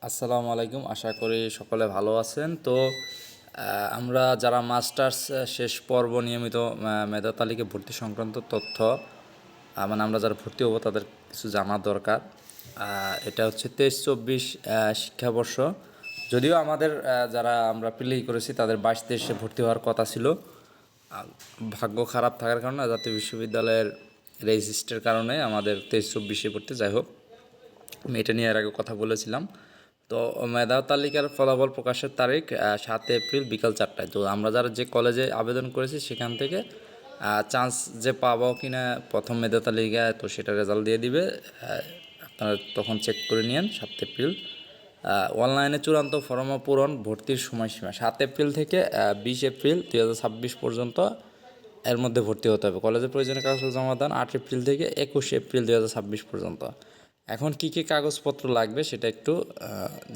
আসসালামু আলাইকুম। আশা করি সকলে ভালো আছেন। তো আমরা যারা মাস্টার্স শেষ পর্ব নিয়মিত মেধা তালিকা ভর্তি সংক্রান্ত তথ্য মানে আমরা যারা ভর্তি হব তাদের কিছু জানা দরকার। এটা হচ্ছে 23-24 শিক্ষাবর্ষ। যদিও আমাদের যারা আমরা প্লে করেছি তাদের 22-23-এ ভর্তি হওয়ার কথা ছিল। ভাগ্য খারাপ থাকার কারণে জাতীয় বিশ্ববিদ্যালয়ের রেজিস্ট্রের কারণে আমাদের 23-24-এ ভর্তি। যাই হোক, আমি এটা নিয়ে এর আগে কথা বলেছিলাম। তো মেধা তালিকার ফলাফল প্রকাশের তারিখ 7 এপ্রিল বিকাল 4টায়। তো আমরা যারা যে কলেজে আবেদন করেছি সেখান থেকে চান্স যে পাবো কি না প্রথম মেধা তালিকায়, তো সেটা রেজাল্ট দিয়ে দিবে। আপনারা তখন চেক করে নিন 7 এপ্রিল। অনলাইনে চূড়ান্ত ফর্ম পূরণ ভর্তির সময়সীমা 7 এপ্রিল থেকে 20 এপ্রিল 2026 পর্যন্ত এর মধ্যে ভর্তি হতে হবে। কলেজের প্রয়োজনীয় কাগজপত্র জমা দেন 8 এপ্রিল থেকে 21 এপ্রিল 2026 পর্যন্ত। এখন কী কী কাগজপত্র লাগবে সেটা একটু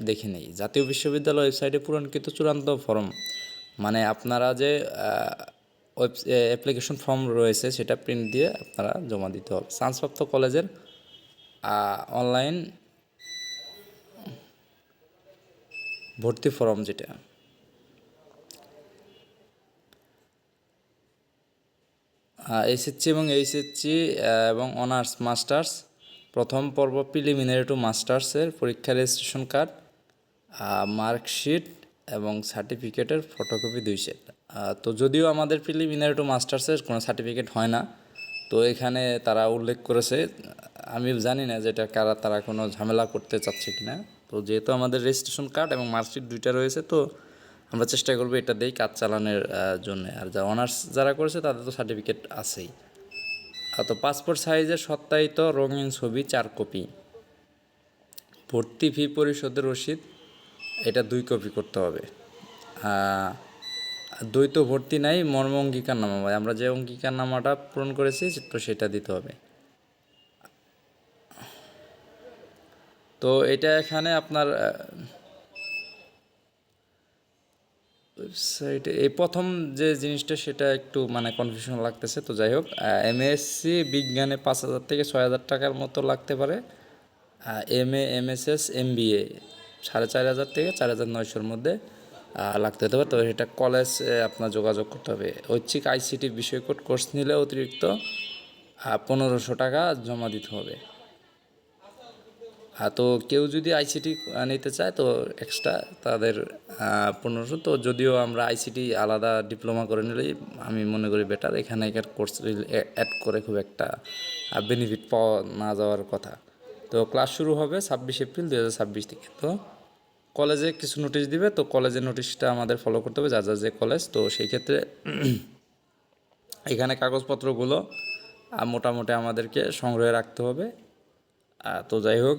দেখে নিই। জাতীয় বিশ্ববিদ্যালয় ওয়েবসাইটে পূরণকৃত চূড়ান্ত ফর্ম, মানে আপনারা যে অ্যাপ্লিকেশন ফর্ম রয়েছে সেটা প্রিন্ট দিয়ে আপনারা জমা দিতে হবে। চান্সপ্রাপ্ত কলেজের অনলাইন ভর্তি ফর্ম, যেটা এসএসসি এবং এইচএসসি এবং অনার্স মাস্টার্স প্রথম পর্ব প্রিলিমিনারি টু মাস্টার্সের পরীক্ষার রেজিস্ট্রেশন কার্ড, মার্কশিট এবং সার্টিফিকেটের ফটোকপি 2 সেট। তো যদিও আমাদের প্রিলিমিনারি টু মাস্টার্সের কোনো সার্টিফিকেট হয় না, তো এখানে তারা উল্লেখ করেছে, আমি জানি না যেটা তারা কোনো ঝামেলা করতে চাচ্ছে কি না। তো যেহেতু আমাদের রেজিস্ট্রেশন কার্ড এবং মার্কশিট দুইটা রয়েছে, তো আমরা চেষ্টা করবো এটা দিয়েই কাজ চালানোর জন্য। আর যারা অনার্স যারা করেছে তাদের তো সার্টিফিকেট আছেই। তো পাসপোর্ট সাইজের সত্যায়িত রঙিন ছবি 4 কপি, ভর্তি ফি পরিশোধের রসিদ এটা 2 কপি করতে হবে। দ্বৈত ভর্তি নাই মর্ম অঙ্গীকারনামা, আমরা যে অঙ্গীকারনামাটা পূরণ করেছি তো সেটা দিতে হবে। তো এটা এখানে আপনার ওয়েবসাইটে এই প্রথম যে জিনিসটা সেটা একটু মানে কনফিউশন লাগতেছে। তো যাই হোক, এমএসসি বিজ্ঞানে 5,000 থেকে 6,000 টাকার মতো লাগতে পারে। এমএ এমএসএস এমবিএ 4,500 থেকে 4,900-র মধ্যে লাগতে হতে পারে। তো এটা কলেজ আপনার যোগাযোগ করতে হবে। ঐচ্ছিক আইসিটি বিষয়কোড কোর্স নিলে অতিরিক্ত 1,500 টাকা জমা দিতে হবে। তো কেউ যদি আইসিটি নিতে চায় তো এক্সট্রা তাদের 1,500। তো যদিও আমরা আইসিটি আলাদা ডিপ্লোমা করে নিলেই আমি মনে করি বেটার, এখানে কোর্স অ্যাড করে খুব একটা বেনিফিট পাওয়া না যাওয়ার কথা। তো ক্লাস শুরু হবে 26 এপ্রিল 2026 থেকে। তো কলেজে কিছু নোটিশ দিবে, তো কলেজের নোটিশটা আমাদের ফলো করতে হবে যা যা যে কলেজ। তো সেই ক্ষেত্রে এখানে কাগজপত্রগুলো মোটামুটি আমাদেরকে সংগ্রহে রাখতে হবে। তো যাই হোক,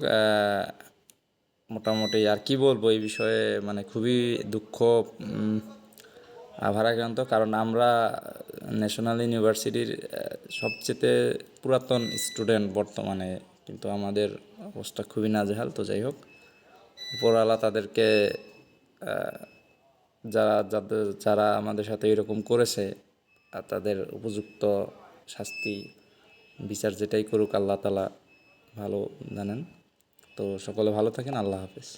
মোটামুটি আর কি বলবো এই বিষয়ে, মানে খুবই দুঃখ ভারাক্রান্ত, কারণ আমরা ন্যাশনাল ইউনিভার্সিটির সবচেয়ে পুরাতন স্টুডেন্ট বর্তমানে, কিন্তু আমাদের অবস্থা খুবই নাজেহাল। তো যাই হোক, উপরওয়ালা তাদেরকে যারা আমাদের সাথে এরকম করেছে তাদের উপযুক্ত শাস্তি বিচার যেটাই করুক আল্লাহ তাআলা ভালো জানেন। তো সকলে ভালো থাকেন, আল্লাহ হাফেজ।